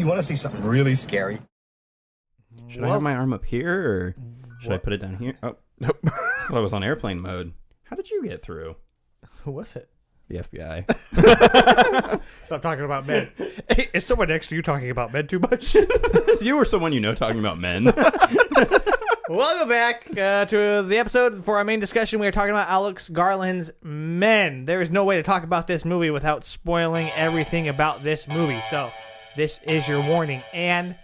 You want to see something really scary? Should I have my arm up here, or should I put it down here? Oh, nope. I thought I was on airplane mode. How did you get through? Who was it? The FBI. Stop talking about men. Hey, is someone next to you talking about men too much? You or someone you know talking about men. Welcome back to the episode. For our main discussion, we are talking about Alex Garland's Men. There is no way to talk about this movie without spoiling everything about this movie. So this is your warning. And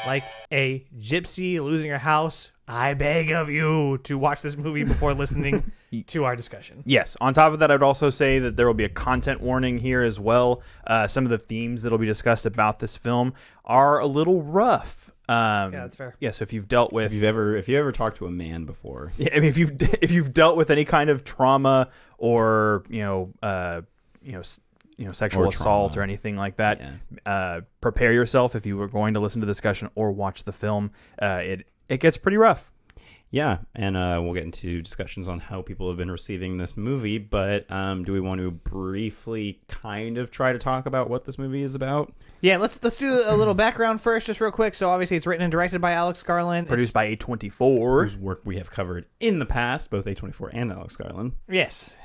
like a gypsy losing her house, I beg of you to watch this movie before listening to our discussion. Yes. On top of that, I'd also say that there will be a content warning here as well. Some of the themes that will be discussed about this film are a little rough. Yeah, that's fair. Yeah, so if you've dealt with, if you ever talked to a man before, yeah, I mean, if you've dealt with any kind of trauma or sexual assault or anything like that, prepare yourself if you were going to listen to the discussion or watch the film. It gets pretty rough. Yeah, and we'll get into discussions on how people have been receiving this movie, but do we want to briefly kind of try to talk about what this movie is about? Yeah, let's do a little background first, just real quick. So obviously it's written and directed by Alex Garland. Produced by A24'S. Whose work we have covered in the past, both A24 and Alex Garland. Yes.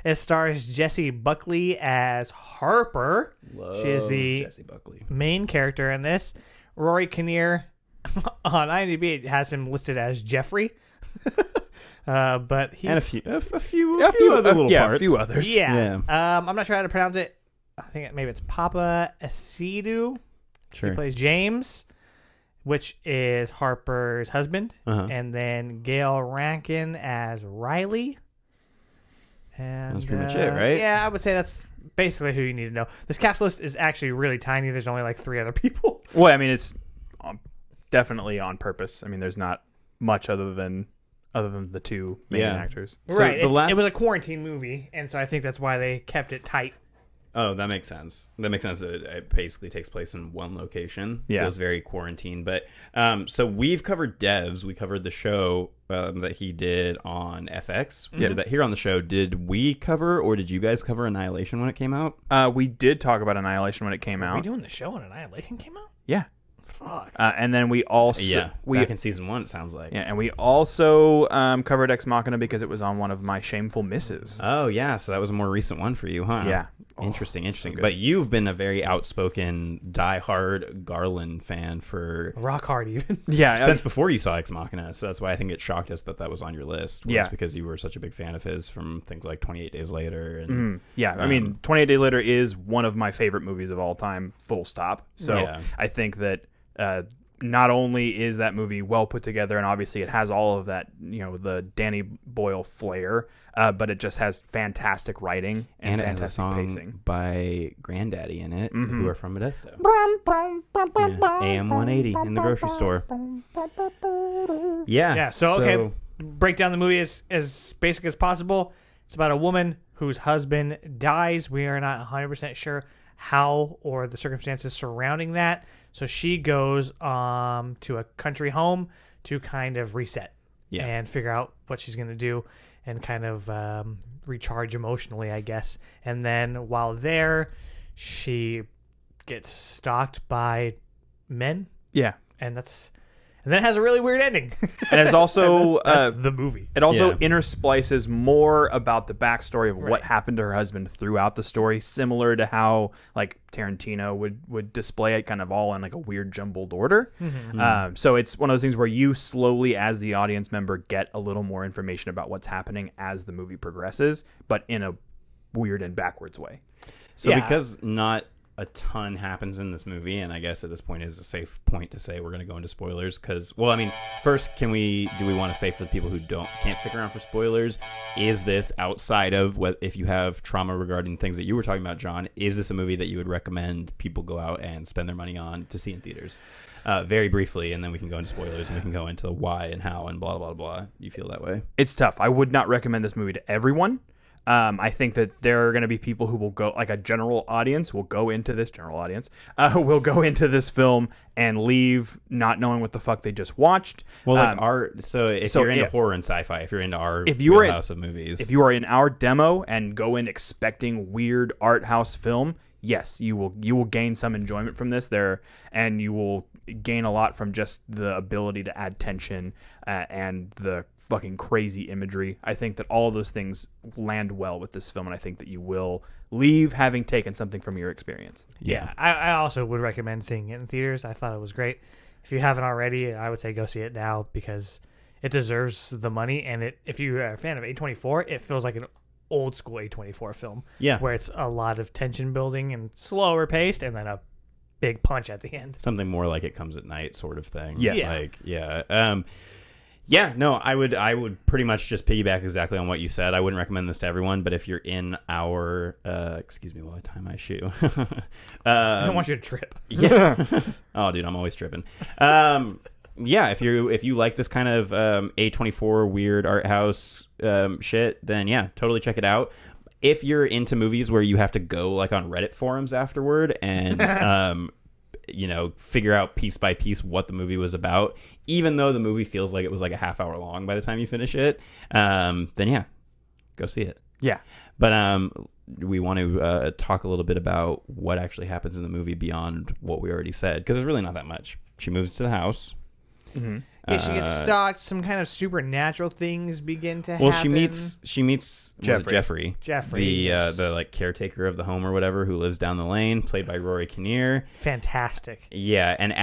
It stars Jessie Buckley as Harper. She is the Jessie Buckley main character in this. Rory Kinnear on IMDb has him listed as Jeffrey. But he and a few other little parts. A few others. Yeah. I'm not sure how to pronounce it. I think maybe it's Papa Asidu. Sure. He plays James, which is Harper's husband. Uh-huh. And then Gail Rankin as Riley. And That's pretty much it, right? Yeah, I would say that's basically who you need to know. This cast list is actually really tiny. There's only like 3 other people. Well, I mean, it's definitely on purpose. I mean, there's not much other than the 2 main actors. So right. It was a quarantine movie, and so I think that's why they kept it tight. Oh, that makes sense. That makes sense that it basically takes place in one location. Yeah. Feels very quarantined. But so we've covered Devs. We covered the show that he did on FX. We did that here on the show. Did we cover, or did you guys cover Annihilation when it came out? We did talk about Annihilation when it came out. Are we doing the show when Annihilation came out? Yeah. Fuck. And then we also back in season 1, it sounds like. Yeah, and we also covered Ex Machina because it was on one of my shameful misses. Oh yeah, so that was a more recent one for you, huh? Yeah. Interesting. So but you've been a very outspoken, diehard Garland fan for rock hard even. Yeah, since before you saw Ex Machina. So that's why I think it shocked us that was on your list. Yeah, because you were such a big fan of his from things like 28 Days Later. And I mean, 28 Days Later is one of my favorite movies of all time. Full stop. So I think that. Not only is that movie well put together, and obviously it has all of that, the Danny Boyle flair, but it just has fantastic writing and it fantastic has a song pacing by Granddaddy in it, who are from Modesto. AM 180 in the grocery store. Yeah. So okay, break down the movie as basic as possible. It's about a woman whose husband dies. We are not 100% sure how or the circumstances surrounding that. So she goes to a country home to kind of reset and figure out what she's going to do and kind of recharge emotionally, I guess. And then while there, she gets stalked by men. Yeah. And then it has a really weird ending. And it's also that's the movie. It also intersplices more about the backstory of what happened to her husband throughout the story, similar to how like Tarantino would display it kind of all in like a weird jumbled order. So it's one of those things where you slowly, as the audience member, get a little more information about what's happening as the movie progresses, but in a weird and backwards way. So because not a ton happens in this movie, and I guess at this point is a safe point to say we're going to go into spoilers because, well, I mean, first, do we want to say for the people who can't stick around for spoilers, is this outside of what, if you have trauma regarding things that you were talking about, John, is this a movie that you would recommend people go out and spend their money on to see in theaters? Very briefly, and then we can go into spoilers and we can go into the why and how and blah, blah, blah. You feel that way? It's tough. I would not recommend this movie to everyone. I think that there are going to be people who will go, like a general audience will go into this film and leave not knowing what the fuck they just watched. Well, like if you're into horror and sci-fi, if you're into our house of movies, if you are in our demo and go in expecting weird art house film, yes, you will gain some enjoyment from this there, and you will gain a lot from just the ability to add tension and the fucking crazy imagery. I think that all of those things land well with this film, and I think that you will leave having taken something from your experience. Yeah, I also would recommend seeing it in theaters. I thought it was great. If you haven't already, I would say go see it now because it deserves the money. And if you're a fan of A24, it feels like an old school A24 film. Yeah. Where it's a lot of tension building and slower paced, and then a big punch at the end. Something more like It Comes at Night sort of thing. Yes. Yeah. Like, no, I would pretty much just piggyback exactly on what you said. I wouldn't recommend this to everyone, but if you're in our excuse me while I tie my shoe. I don't want you to trip. Yeah. Oh, dude, I'm always tripping. Yeah, if you like this kind of A24 weird art house shit, then yeah, totally check it out. If you're into movies where you have to go like on Reddit forums afterward and figure out piece by piece what the movie was about, even though the movie feels like it was like a half hour long by the time you finish it, then yeah, go see it. Yeah. But we want to talk a little bit about what actually happens in the movie beyond what we already said, because there's really not that much. She moves to the house. Mm-hmm. Yeah, she gets stalked. Some kind of supernatural things begin to happen. Well, she meets Jeffrey, the like caretaker of the home or whatever, who lives down the lane, played by Rory Kinnear. Fantastic. Yeah, and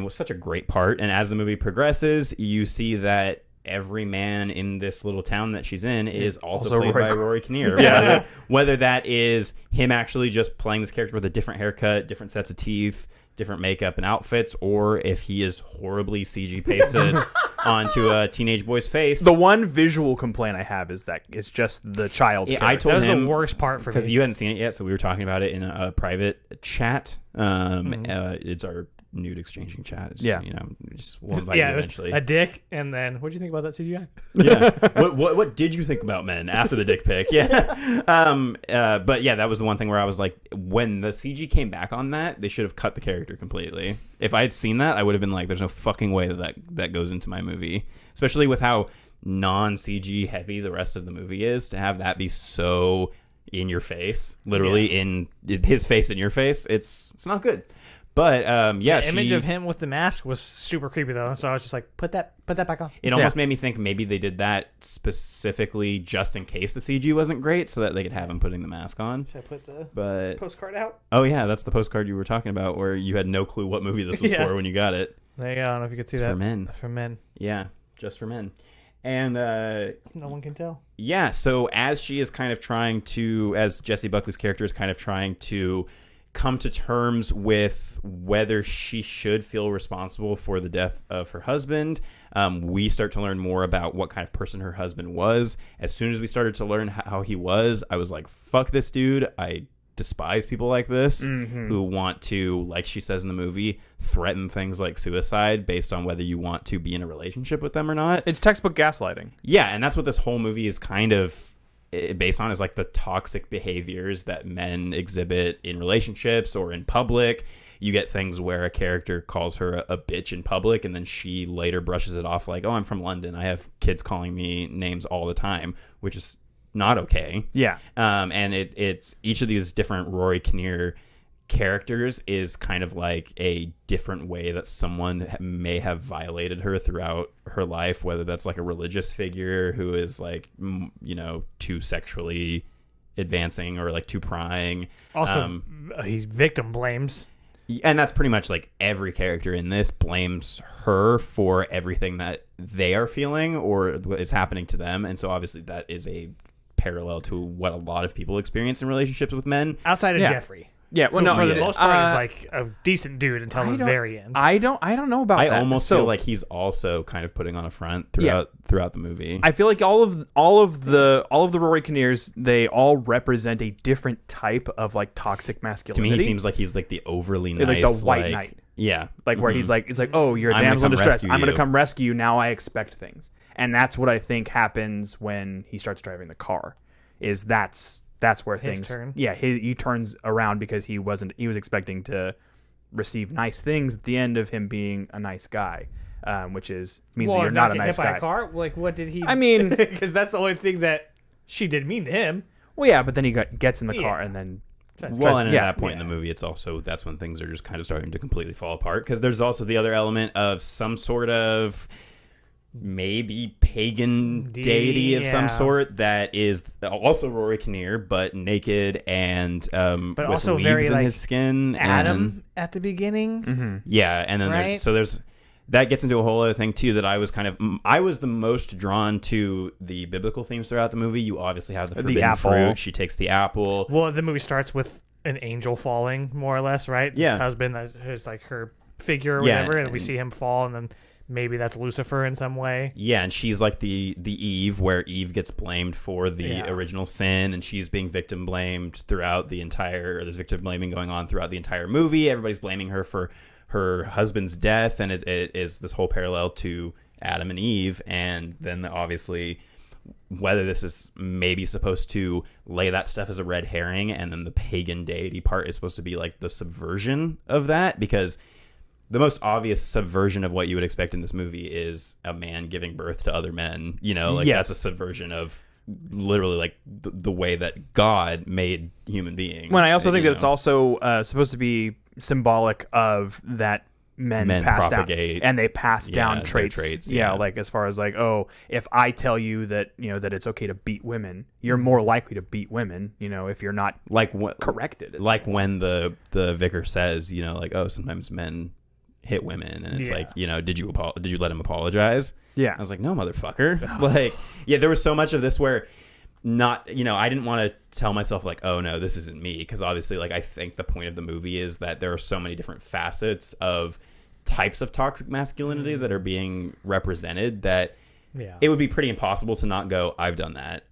was such a great part. And as the movie progresses, you see that every man in this little town that she's in is also played by Rory Kinnear. Yeah. Whether that is him actually just playing this character with a different haircut, different sets of teeth, different makeup and outfits, or if he is horribly CG pasted onto a teenage boy's face. The one visual complaint I have is that it's just the child. Yeah, I told that was him the worst part for me because you hadn't seen it yet, so we were talking about it in a private chat. It's our nude exchanging chat. It's, yeah, we'll invite you it was eventually. a dick, and then what do you think about that CGI? Yeah, what did you think about men after the dick pic? Yeah, but yeah, that was the one thing where I was like, when the CG came back on that, they should have cut the character completely. If I had seen that, I would have been like, there's no fucking way that goes into my movie, especially with how non-CG heavy the rest of the movie is. To have that be so in your face, literally in his face in your face, it's not good. But the image of him with the mask was super creepy though, so I was just like, put that back on. It almost made me think maybe they did that specifically just in case the CG wasn't great, so that they could have him putting the mask on. Should I put the postcard out? Oh yeah, that's the postcard you were talking about, where you had no clue what movie this was for when you got it. There you go. I don't know if you could see it's that. For men. For men. Yeah, just for men. And no one can tell. Yeah, so as she is kind of trying to, as Jessie Buckley's character is kind of trying to come to terms with whether she should feel responsible for the death of her husband, we start to learn more about what kind of person her husband was. As soon as we started to learn how he was, I was like, fuck this dude. I despise people like this who want to, like she says in the movie, threaten things like suicide based on whether you want to be in a relationship with them or not. It's textbook gaslighting. Yeah, and that's what this whole movie is kind of based on, is like the toxic behaviors that men exhibit in relationships or in public. You get things where a character calls her a bitch in public, and then she later brushes it off like, oh, I'm from London, I have kids calling me names all the time, which is not okay. Yeah. And it's each of these different Rory Kinnear characters is kind of like a different way that someone may have violated her throughout her life, whether that's like a religious figure who is like, too sexually advancing or like too prying. Also, he victim blames. And that's pretty much like every character in this blames her for everything that they are feeling or is happening to them. And so obviously that is a parallel to what a lot of people experience in relationships with men. Outside of Jeffrey. Yeah, well, no, for the most part, he's like a decent dude until the very end. I don't know about that. I almost feel like he's also kind of putting on a front throughout the movie. I feel like all of the Rory Kinnears, they all represent a different type of like toxic masculinity. To me, he seems like he's like the overly nice, like the white knight. Yeah, like where he's like, it's like, oh, you're a damsel in distress. I'm going to come rescue you. Now I expect things, and that's what I think happens when he starts driving the car. That's where his things turn. Yeah, he turns around because he was expecting to receive nice things at the end of him being a nice guy, which means that you're not a nice guy. Hit by a car? Like, what did he? I mean, because that's the only thing that she did mean to him. Well, yeah, but then he gets in the car and then Well, and at that point in the movie, that's when things are just kind of starting to completely fall apart, because there's also the other element of some sort of maybe pagan deity of some sort that is also Rory Kinnear, but naked and but with also leaves very in like his skin. Adam at the beginning. Yeah, and then right? there's that gets into a whole other thing too, that I was the most drawn to the biblical themes throughout the movie. You obviously have the forbidden apple. fruit. She takes the apple. Well, the movie starts with an angel falling, more or less, right? Yeah. This husband is like her figure or whatever, and we see him fall, and then maybe that's Lucifer in some way. Yeah, and she's like the Eve, where Eve gets blamed for the original sin, and she's being victim blamed throughout the entire. There's victim blaming going on throughout the entire movie. Everybody's blaming her for her husband's death, and it is this whole parallel to Adam and Eve. And then obviously, whether this is maybe supposed to lay that stuff as a red herring, and then the pagan deity part is supposed to be like the subversion of that, because the most obvious subversion of what you would expect in this movie is a man giving birth to other men. That's a subversion of literally like the way that God made human beings. Well, I also think that it's also supposed to be symbolic of that men pass propagate, down, and they pass down traits. Yeah, like as far as like, oh, if I tell you that that it's okay to beat women, you're more likely to beat women. If you're not corrected. Like when the vicar says, like, oh, sometimes men hit women, and it's like, did you let him apologize? Yeah, I was like, no, motherfucker. There was so much of this where I didn't want to tell myself like, oh no, this isn't me, because obviously like I think the point of the movie is that there are so many different facets of types of toxic masculinity that are being represented that it would be pretty impossible to not go, I've done that,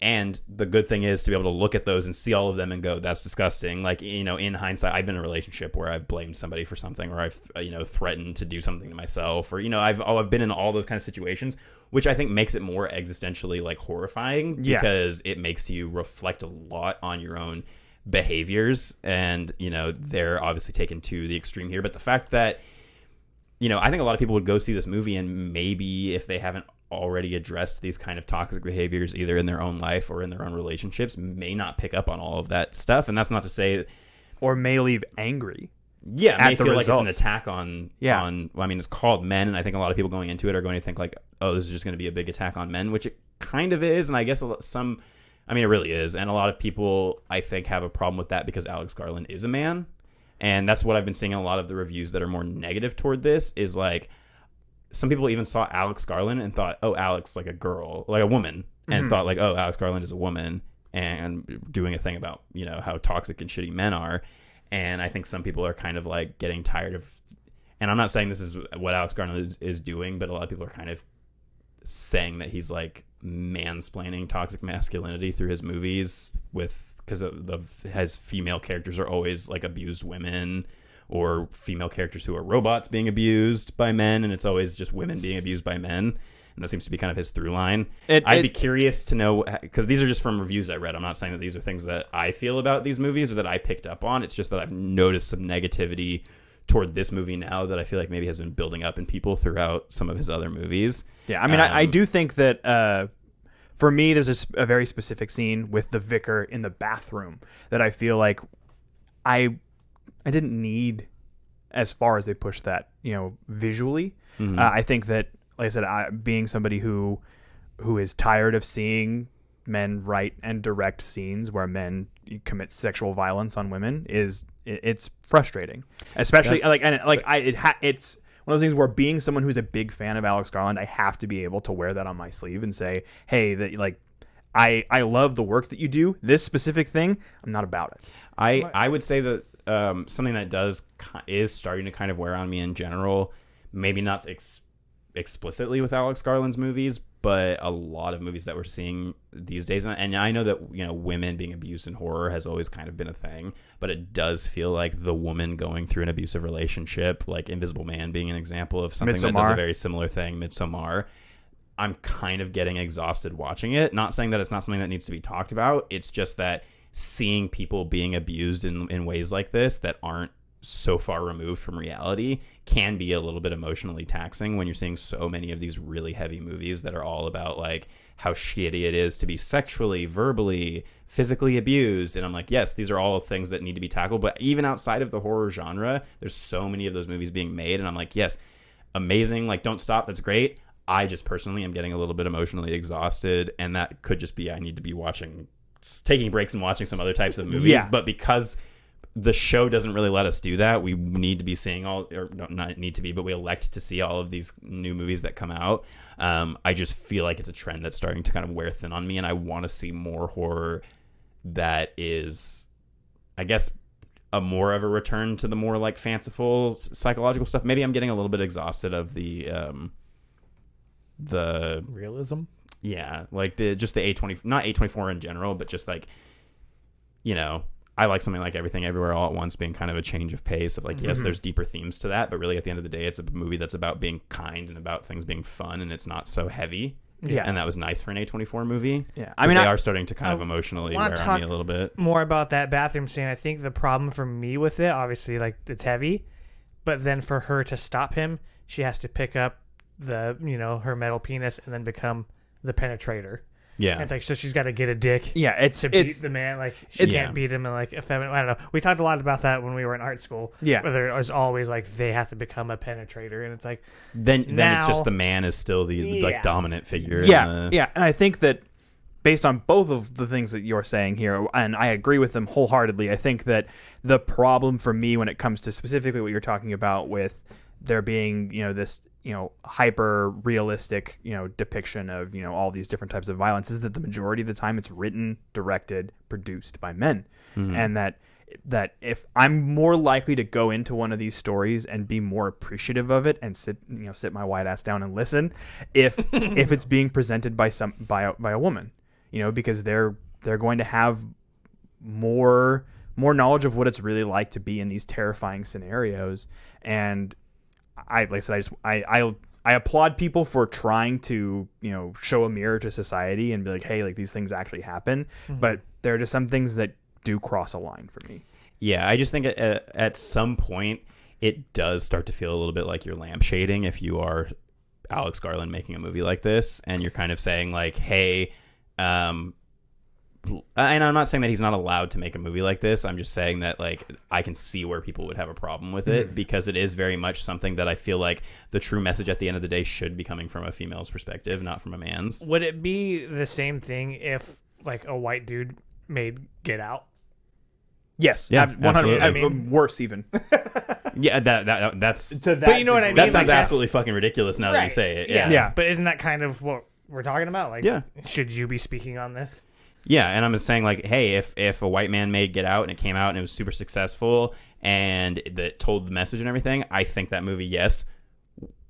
and the good thing is to be able to look at those and see all of them and go, that's disgusting. Like, in hindsight, I've been in a relationship where I've blamed somebody for something, or I've, threatened to do something to myself, or, I've been in all those kind of situations, which I think makes it more existentially like horrifying, because it makes you reflect a lot on your own behaviors. And, they're obviously taken to the extreme here. But the fact that, I think a lot of people would go see this movie, and maybe if they haven't already addressed these kind of toxic behaviors either in their own life or in their own relationships, may not pick up on all of that stuff. And that's not to say, or may leave angry. Yeah, may feel like it's an attack on it's called Men, and I think a lot of people going into it are going to think like, oh, this is just going to be a big attack on men, which it kind of is. And I guess it really is. And a lot of people, I think, have a problem with that because Alex Garland is a man. And that's what I've been seeing in a lot of the reviews that are more negative toward this, is like, some people even saw Alex Garland and thought, oh, Alex, like a girl, like a woman, and thought like, oh, Alex Garland is a woman, and doing a thing about, how toxic and shitty men are. And I think some people are kind of like getting tired of, and I'm not saying this is what Alex Garland is doing, but a lot of people are kind of saying that he's like mansplaining toxic masculinity through his movies, because his female characters are always like abused women, or female characters who are robots being abused by men, and it's always just women being abused by men. And that seems to be kind of his through line. I'd be curious to know, because these are just from reviews I read. I'm not saying that these are things that I feel about these movies or that I picked up on. It's just that I've noticed some negativity toward this movie now that I feel like maybe has been building up in people throughout some of his other movies. Yeah, I mean, I do think that for me, there's a very specific scene with the vicar in the bathroom that I feel like I didn't need as far as they pushed that, visually. Mm-hmm. I think that, like I said, being somebody who is tired of seeing men write and direct scenes where men commit sexual violence on women, it's frustrating. Especially it's one of those things where, being someone who's a big fan of Alex Garland, I have to be able to wear that on my sleeve and say, hey, that like, I love the work that you do. This specific thing, I'm not about it. I would say that something that is starting to kind of wear on me in general, maybe not explicitly with Alex Garland's movies, but a lot of movies that we're seeing these days. And I know that, women being abused in horror has always kind of been a thing, but it does feel like the woman going through an abusive relationship, like Invisible Man being an example of something that does a very similar thing, Midsommar. I'm kind of getting exhausted watching it. Not saying that it's not something that needs to be talked about. It's just that seeing people being abused in ways like this that aren't so far removed from reality can be a little bit emotionally taxing when you're seeing so many of these really heavy movies that are all about like how shitty it is to be sexually, verbally, physically abused. And I'm like, yes, these are all things that need to be tackled. But even outside of the horror genre, there's so many of those movies being made. And I'm like, yes, amazing. Like, don't stop. That's great. I just personally am getting a little bit emotionally exhausted. And that could just be I need to be taking breaks and watching some other types of movies. Yeah. But because the show doesn't really let us do that, we need to be seeing not need to be, but we elect to see all of these new movies that come out. I just feel like it's a trend that's starting to kind of wear thin on me, and I want to see more horror that is, I guess, a more of a return to the more like fanciful psychological stuff. Maybe I'm getting a little bit exhausted of the realism. Yeah, like the A20, not A24 in general, but just like, you know, I like something like Everything Everywhere All at Once being kind of a change of pace of like, yes, there's deeper themes to that, but really at the end of the day, it's a movie that's about being kind and about things being fun, and it's not so heavy. Yeah. And that was nice for an A24 movie. Yeah. I mean, they are starting to kind of emotionally wear on me a little bit. More about that bathroom scene. I think the problem for me with it, obviously, like, it's heavy, but then for her to stop him, she has to pick up her metal penis and then become the penetrator. Yeah. And it's like, so she's got to get a dick. Yeah, to beat the man. Like, she can't beat him in like a feminine. I don't know. We talked a lot about that when we were in art school. Yeah. Where there was always like they have to become a penetrator, and it's like then it's just the man is still the like dominant figure. Yeah, yeah. And I think that based on both of the things that you're saying here, and I agree with them wholeheartedly, I think that the problem for me when it comes to specifically what you're talking about with there being, this, hyper realistic, depiction of, all these different types of violence is that the majority of the time it's written, directed, produced by men. Mm-hmm. And that if I'm more likely to go into one of these stories and be more appreciative of it and sit my white ass down and listen if it's being presented by a woman, because they're going to have more knowledge of what it's really like to be in these terrifying scenarios. And I applaud people for trying to, show a mirror to society and be like, hey, like these things actually happen. Mm-hmm. But there are just some things that do cross a line for me. Yeah, I just think at some point it does start to feel a little bit like you're lampshading if you are Alex Garland making a movie like this, and you're kind of saying like, hey, and I'm not saying that he's not allowed to make a movie like this. I'm just saying that like I can see where people would have a problem with it because it is very much something that I feel like the true message at the end of the day should be coming from a female's perspective, not from a man's. Would it be the same thing if like a white dude made Get Out? Yes, yeah, 100. I mean, worse even. Yeah, that's. To that, but you know what I mean. That sounds absolutely fucking ridiculous now that you say it. Yeah, but isn't that kind of what we're talking about? Like, yeah. Should you be speaking on this? Yeah, and I'm just saying, like, hey, if a white man made Get Out and it came out and it was super successful and that told the message and everything, I think that movie, yes,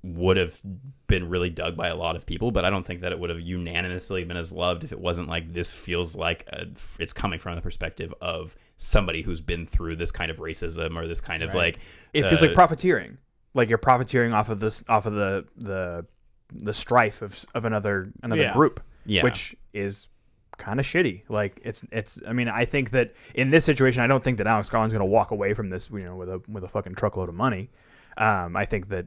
would have been really dug by a lot of people, but I don't think that it would have unanimously been as loved if it wasn't like this feels like it's coming from the perspective of somebody who's been through this kind of racism or this kind of like... It feels like profiteering. Like you're profiteering off of the strife of another group, which is... kind of shitty. Like it's I mean, I think that in this situation I don't think that Alex Garland's going to walk away from this with a fucking truckload of money. I think that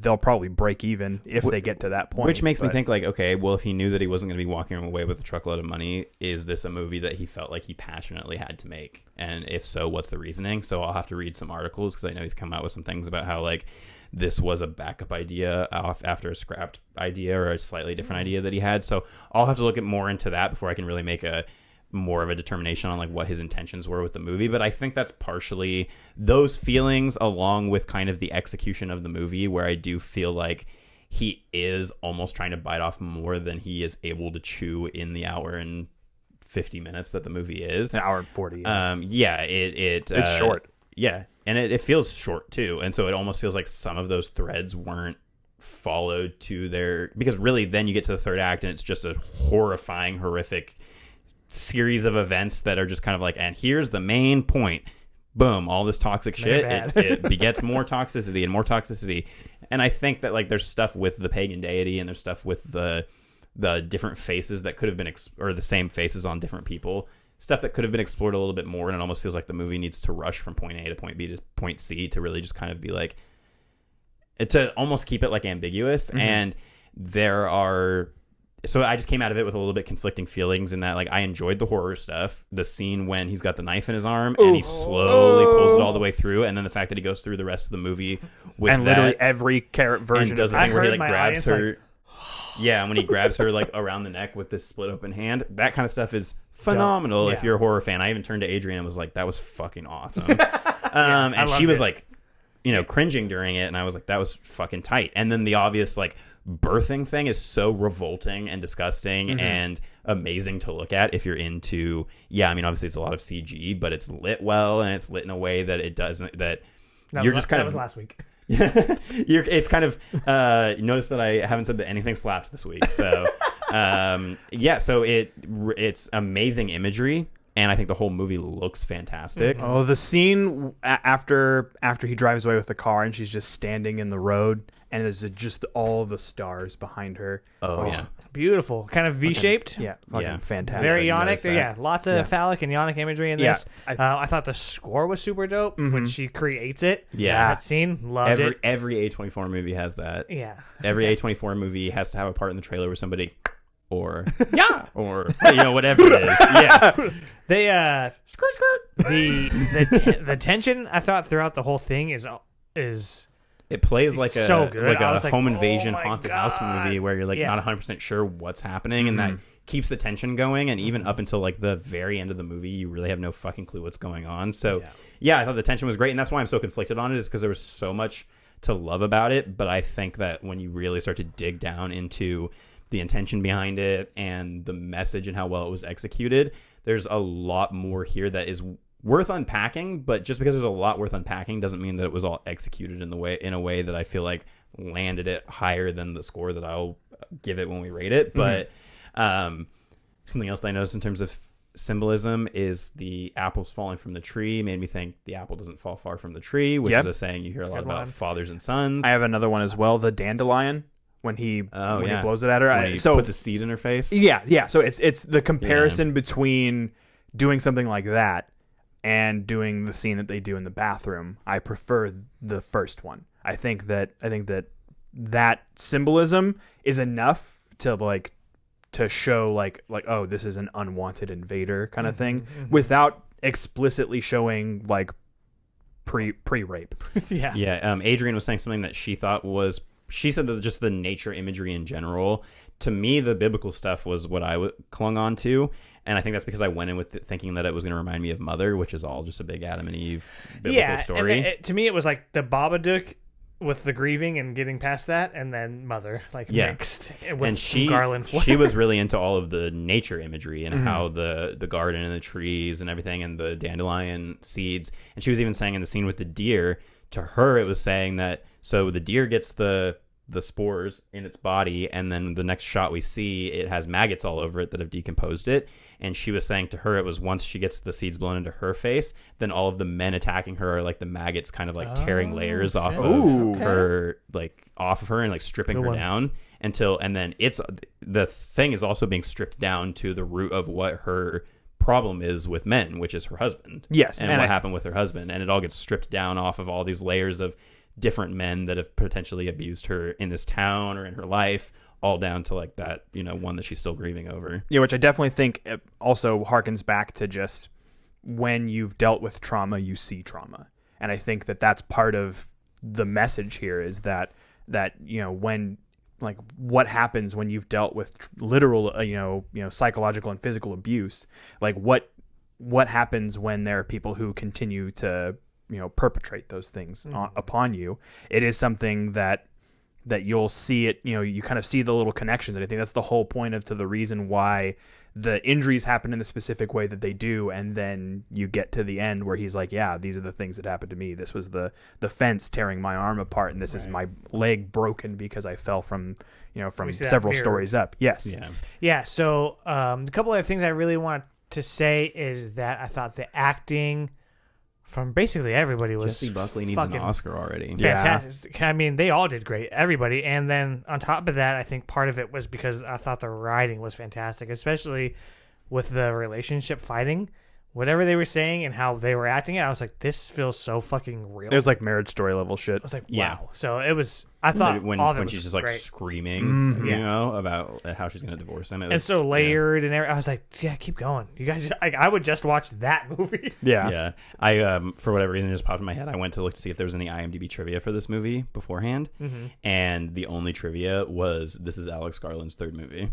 they'll probably break even if they get to that point, which makes me think like, okay, well, if he knew that he wasn't going to be walking away with a truckload of money, is this a movie that he felt like he passionately had to make? And if so, what's the reasoning? So I'll have to read some articles because I know he's come out with some things about how like this was a backup idea after a scrapped idea or a slightly different idea that he had. So I'll have to look at more into that before I can really make more of a determination on like what his intentions were with the movie. But I think that's partially those feelings along with kind of the execution of the movie, where I do feel like he is almost trying to bite off more than he is able to chew in the hour and 50 minutes that the movie is. An hour and 40. It's short. Yeah. And it feels short too. And so it almost feels like some of those threads weren't followed to their... Because really then you get to the third act and it's just a horrifying, horrific series of events that are just kind of like, and here's the main point. Boom, all this toxic shit. It begets more toxicity and more toxicity. And I think that like there's stuff with the pagan deity and there's stuff with the different faces that could have been or the same faces on different people stuff that could have been explored a little bit more, and it almost feels like the movie needs to rush from point A to point B to point C to really just kind of be like, to almost keep it like ambiguous. And there are, so I just came out of it with a little bit conflicting feelings in that, like, I enjoyed the horror stuff, the scene when he's got the knife in his arm and he slowly pulls it all the way through, and then the fact that he goes through the rest of the movie with and that, literally every carrot version and does the of thing where he heard like my grabs audience, her. Yeah, when he grabs her like around the neck with this split open hand, that kind of stuff is phenomenal. If Yeah. you're a horror fan, I even turned to Adrienne and was like, "That was fucking awesome," and she was like, cringing during it, and I was like, "That was fucking tight." And then the obvious like birthing thing is so revolting and disgusting and amazing to look at if you're into. Yeah, I mean, obviously it's a lot of CG, but it's lit well, and it's lit in a way that it doesn't. That you're just kind that of was last week. it's kind of notice that I haven't said that anything slapped this week, so so it's amazing imagery, and I think the whole movie looks fantastic. Oh, the scene after he drives away with the car and she's just standing in the road and there's just all the stars behind her. Oh yeah, Beautiful, kind of V-shaped. Yeah, fucking Yeah. fantastic. Very you Ionic. noticed that. Yeah, lots of phallic and Ionic imagery in Yeah, this. I thought the score was super dope when she creates it. Yeah. That scene, loved it. every A24 movie has that. Yeah. Every A24 movie has to have a part in the trailer where somebody or or whatever it is. Yeah. They the tension I thought throughout the whole thing is It plays like so good. like I a was like, home oh invasion my haunted God. house movie where you're like Yeah. not 100% sure what's happening, and that keeps the tension going, and even up until like the very end of the movie you really have no fucking clue what's going on. So I thought the tension was great, and that's why I'm so conflicted on it, is because there was so much to love about it. But I think that when you really start to dig down into the intention behind it and the message and how well it was executed, there's a lot more here that is worth unpacking. But just because there's a lot worth unpacking doesn't mean that it was all executed in a way that I feel like landed it higher than the score that I'll give it when we rate it. But something else that I noticed in terms of symbolism is the apples falling from the tree made me think the apple doesn't fall far from the tree, which is a saying you hear a lot about fathers and sons. I have another one as well, the dandelion. When he blows it at her, when he puts a seed in her face. Yeah. So it's the comparison between doing something like that and doing the scene that they do in the bathroom. I prefer the first one. I think that symbolism is enough to show like oh, this is an unwanted invader kind of thing, without explicitly showing like pre-rape. Yeah. Adrienne was saying something that she thought was. She said that just the nature imagery in general, to me, the biblical stuff was what I clung on to. And I think that's because I went in with thinking that it was going to remind me of Mother, which is all just a big Adam and Eve biblical story. And to me, it was like the Babadook with the grieving and getting past that, and then Mother, mixed with some Garland flair. She was really into all of the nature imagery and how the garden and the trees and everything and the dandelion seeds. And she was even saying in the scene with the deer, to her, it was saying that, so the deer gets the spores in its body, and then the next shot we see, it has maggots all over it that have decomposed it. And she was saying to her, it was once she gets the seeds blown into her face, then all of the men attacking her are like the maggots kind of like tearing layers off of her, like off of her and like stripping her down and then the thing is also being stripped down to the root of what her problem is with men, which is her husband. Yes. And what happened with her husband. And it all gets stripped down off of all these layers of different men that have potentially abused her in this town or in her life, all down to like that, one that she's still grieving over. Yeah, which I definitely think also harkens back to just when you've dealt with trauma, you see trauma. And I think that that's part of the message here is that when like what happens when you've dealt with literal psychological and physical abuse, like what happens when there are people who continue to perpetrate those things upon you. It is something that you'll see it, you kind of see the little connections, and I think that's the whole point to the reason why the injuries happen in the specific way that they do. And then you get to the end where he's like, yeah, these are the things that happened to me. This was the fence tearing my arm apart, and this is my leg broken because I fell from several stories up. Yes. Yeah. So a couple of things I really want to say is that I thought the acting from basically everybody was Jesse Buckley needs an Oscar already. Fantastic. Yeah. I mean, they all did great, everybody. And then on top of that, I think part of it was because I thought the writing was fantastic, especially with the relationship fighting, whatever they were saying and how they were acting it, I was like, this feels so fucking real. It was like Marriage Story level shit. I was like, wow. Yeah. So it was. I thought when all of it was she's just like great. screaming, Yeah. you know, about how she's gonna divorce him. It was and so layered and everything. I was like, yeah, keep going. You guys, I would just watch that movie. Yeah. Yeah. I for whatever reason it just popped in my head. I went to look to see if there was any IMDb trivia for this movie beforehand, and the only trivia was this is Alex Garland's third movie.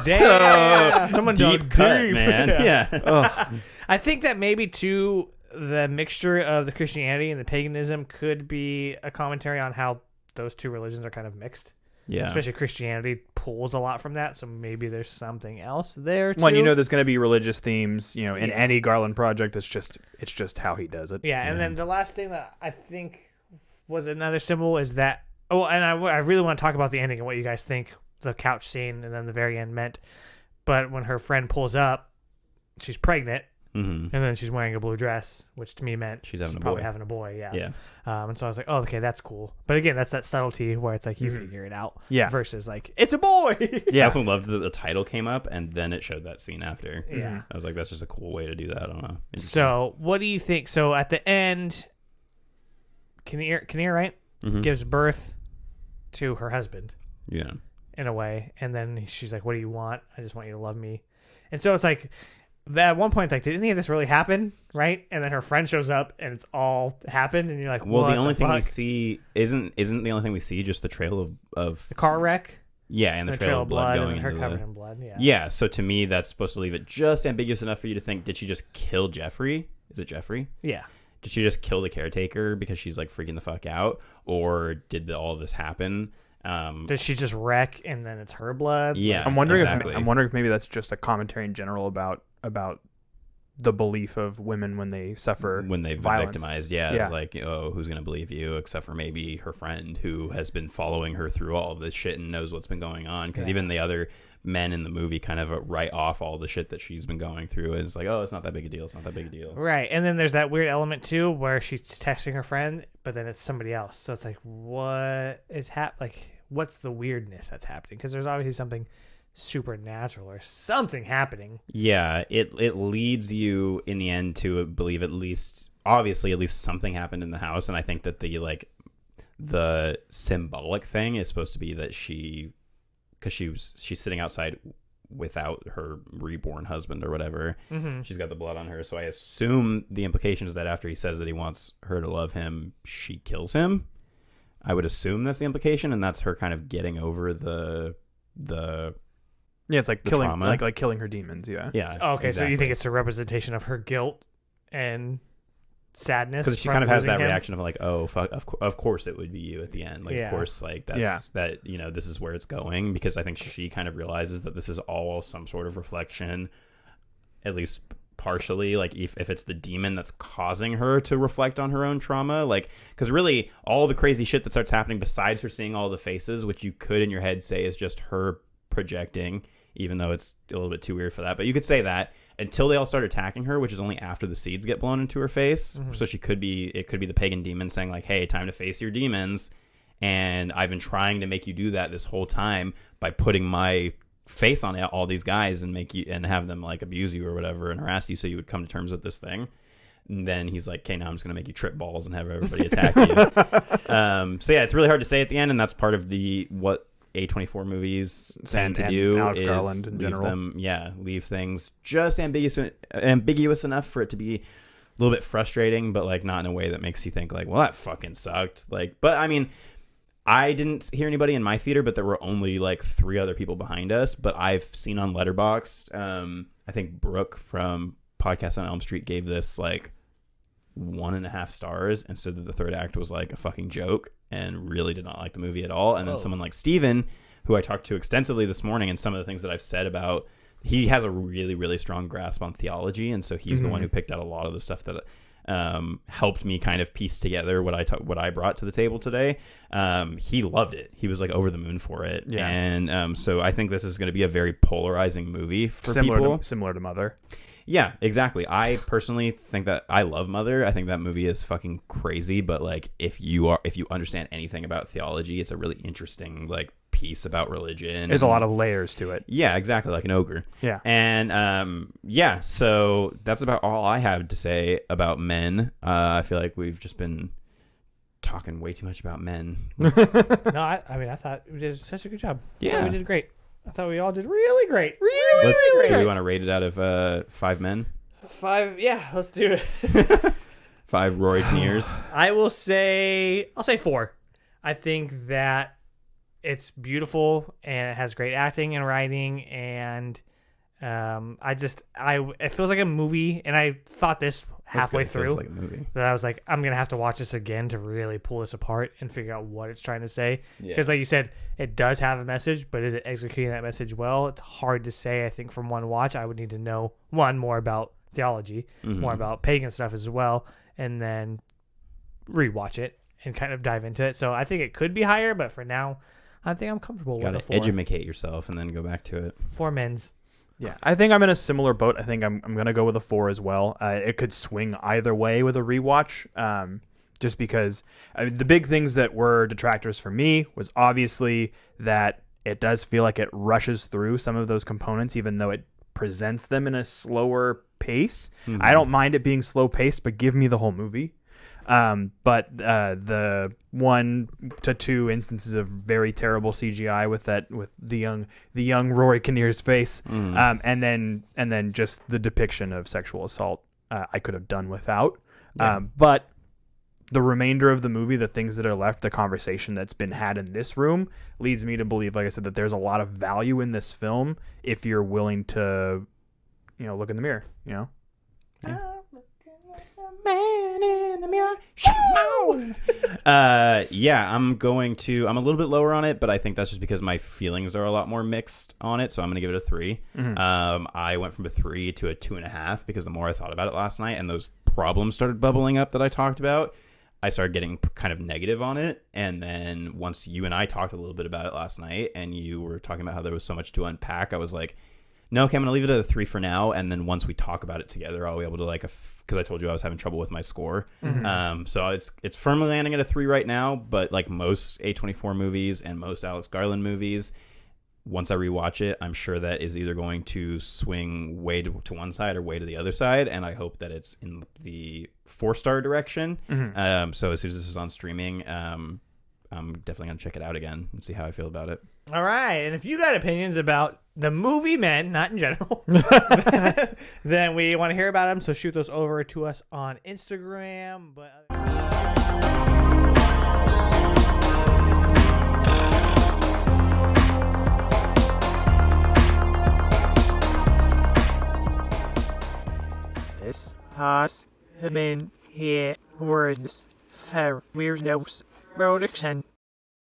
Damn, someone Deep dug cut, deep. man. Yeah. I think that maybe too the mixture of the Christianity and the paganism could be a commentary on how those two religions are kind of mixed. Yeah. Especially Christianity pulls a lot from that, so maybe there's something else there too. Well, you know, there's going to be religious themes, you know, in any Garland project. It's just how he does it. Yeah, and then the last thing that I think was another symbol is that. Oh, and I really want to talk about the ending and what you guys think the couch scene and then the very end meant. But when her friend pulls up, she's pregnant. And then she's wearing a blue dress, which to me meant she's having a probably boy. having a boy. Yeah. Yeah. And so I was like, oh, okay, that's cool. But again, that's that subtlety where it's like you figure it out. Yeah. Versus like it's a boy. I Yeah. also loved that the title came up and then it showed that scene after. Yeah. I was like, that's just a cool way to do that. I don't know. So what do you think? So at the end, Kinnear, right, gives birth to her husband. Yeah. In a way, and then she's like, "What do you want? I just want you to love me." And so it's like, at one point, it's like, did any of this really happen, right? And then her friend shows up, and it's all happened, and you're like, Well, what the only thing we fuck? see isn't the only thing we see just the trail of The car wreck, yeah, and the trail of blood and going then her into covered the in blood. Yeah. yeah. So to me, that's supposed to leave it just ambiguous enough for you to think: did she just kill Jeffrey? Is it Jeffrey? Yeah. Did she just kill the caretaker because she's like freaking the fuck out, or did all of this happen? Did she just wreck, and then it's her blood? Yeah, I'm wondering exactly. if maybe that's just a commentary in general about the belief of women when they suffer when they've been violence. victimized. Yeah, it's like, oh, who's gonna believe you except for maybe her friend who has been following her through all of this shit and knows what's been going on. Because even the other men in the movie kind of write off all the shit that she's been going through. And it's like, oh, it's not that big a deal. It's not that big a deal. Right. And then there's that weird element too where she's texting her friend, but then it's somebody else. So it's like, what is what's the weirdness that's happening? Because there's obviously something supernatural or something happening. Yeah, it leads you in the end to believe at least something happened in the house. And I think that the symbolic thing is supposed to be that because she's sitting outside without her reborn husband or whatever. She's got the blood on her, so I assume the implication is that after he says that he wants her to love him, she kills him. I would assume that's the implication, and that's her kind of getting over the Yeah, it's like killing trauma. like killing her demons. Yeah. yeah. Okay, so you exactly. think it's a representation of her guilt and sadness? Because she from kind of has losing that him? reaction of like, oh fuck, of course it would be you at the end. Like, Yeah. of course, like that's that, you know, this is where it's going. Because I think she kind of realizes that this is all some sort of reflection, at least partially, like if it's the demon that's causing her to reflect on her own trauma. Like, because really all the crazy shit that starts happening besides her seeing all the faces, which you could in your head say is just her projecting, even though it's a little bit too weird for that, but you could say that until they all start attacking her, which is only after the seeds get blown into her face. So it could be the pagan demon saying like, hey, time to face your demons, and I've been trying to make you do that this whole time by putting my face on all these guys and make you and have them like abuse you or whatever and harass you so you would come to terms with this thing. And then he's like, okay, now I'm just gonna make you trip balls and have everybody attack you. So yeah, it's really hard to say at the end, and that's part of what A24 movies tend to do Alex is Garland in general. leave things just ambiguous enough for it to be a little bit frustrating, but like not in a way that makes you think like, well, that fucking sucked. Like, but I mean, I didn't hear anybody in my theater, but there were only like 3 other people behind us. But I've seen on Letterboxd, I think Brooke from Podcast on Elm Street gave this like 1.5 stars and said that the third act was like a fucking joke and really did not like the movie at all. And then someone like Steven, who I talked to extensively this morning, and some of the things that I've said about, he has a really, really strong grasp on theology. And so he's the one who picked out a lot of the stuff that helped me kind of piece together what I brought to the table today. He loved it. He was like over the moon for it. Yeah. And so I think this is going to be a very polarizing movie for people. Similar to Mother. Yeah, exactly. I personally think that I love Mother. I think that movie is fucking crazy, but like if you understand anything about theology, it's a really interesting like piece about religion. There's a lot of layers to it. Yeah, exactly, like an ogre. Yeah. And yeah, so that's about all I have to say about Men. I feel like we've just been talking way too much about men. No, I thought we did such a good job. Yeah. We did great. I thought we all did really great. Do we want to rate it out of 5 men? 5, yeah, let's do it. 5 Rory Kinnears. I'll say 4. I think that it's beautiful and it has great acting and writing, and it feels like a movie, and I thought this halfway through like a movie. that I was like, I'm gonna have to watch this again to really pull this apart and figure out what it's trying to say. Because like you said, it does have a message, but is it executing that message well? It's hard to say. I think from one watch, I would need to know more about theology, more about pagan stuff as well, and then rewatch it and kind of dive into it. So I think it could be higher, but for now, I think I'm comfortable with a 4. Educate yourself and then go back to it. 4 men's. Yeah, I think I'm in a similar boat. I think I'm going to go with a 4 as well. It could swing either way with a rewatch, just because the big things that were detractors for me was obviously that it does feel like it rushes through some of those components, even though it presents them in a slower pace. I don't mind it being slow paced, but give me the whole movie. But the 1 to 2 instances of very terrible CGI with the young Rory Kinnear's face, and then just the depiction of sexual assault, I could have done without. But the remainder of the movie, the things that are left, the conversation that's been had in this room, leads me to believe, like I said, that there's a lot of value in this film if you're willing to, look in the mirror. Man in the mirror. I'm a little bit lower on it, but I think that's just because my feelings are a lot more mixed on it, so I'm gonna give it a 3. I went from a 3 to a 2.5 because the more I thought about it last night and those problems started bubbling up that I talked about, I started getting kind of negative on it. And then once you and I talked a little bit about it last night and you were talking about how there was so much to unpack, I was like, no, okay, I'm going to leave it at a 3 for now. And then once we talk about it together, I'll be able to because I told you I was having trouble with my score. So it's firmly landing at a 3 right now. But like most A24 movies and most Alex Garland movies, once I rewatch it, I'm sure that is either going to swing way to one side or way to the other side. And I hope that it's in the 4-star direction. So as soon as this is on streaming, I'm definitely going to check it out again and see how I feel about it. All right. And if you got opinions about the movie Men, not in general, then we want to hear about them. So shoot those over to us on Instagram. But this has been here words for Weirdos Production.